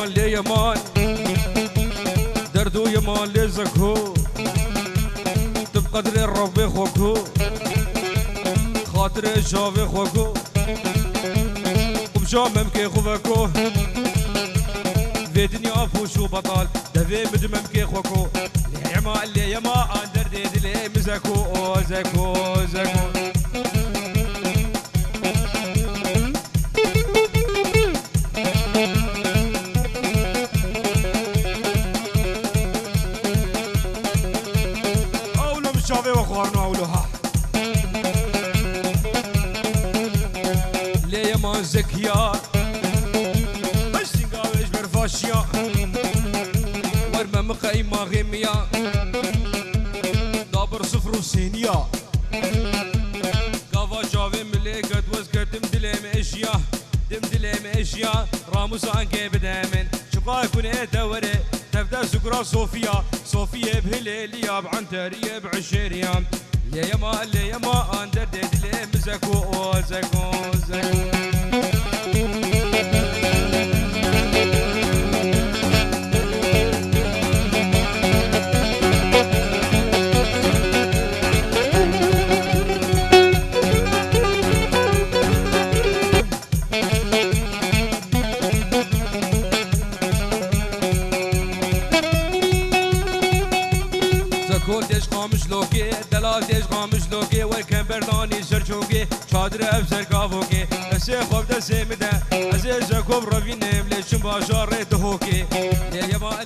يمان لي يمان دردو يمان لي زكو تبقدر الرب خوكو خاطر جاوي خوكو وبجامم كي خوكو في دنيا فوشو بطال دفي مدمم كي خوكو لي يمان درديد لي مزكو زكو زكو شافي وخوارنا أولوها ليه ما زكيا بشتنقا ويش برفاشيا ورمى مقايمة غيميا دابر صفر وسينيا قافا شافي مليكة وزكر دمدلم اشيا دمدلم اشيا راموس عنكي بدامن شقا يكون اتوري تبدا سكرا صوفيا صوفيا بهليليا بعنتريا بعشيريا ليه يما اندر ديد ليه مزكو زكو زكو كل دش قامش لوكي دلال دش قامش لوكي والكم برداني سرچوكي چادر افسر كافوكي اسي خوب دسي مده ازي زكوب روينم لشم باشار دهوكي ليه يما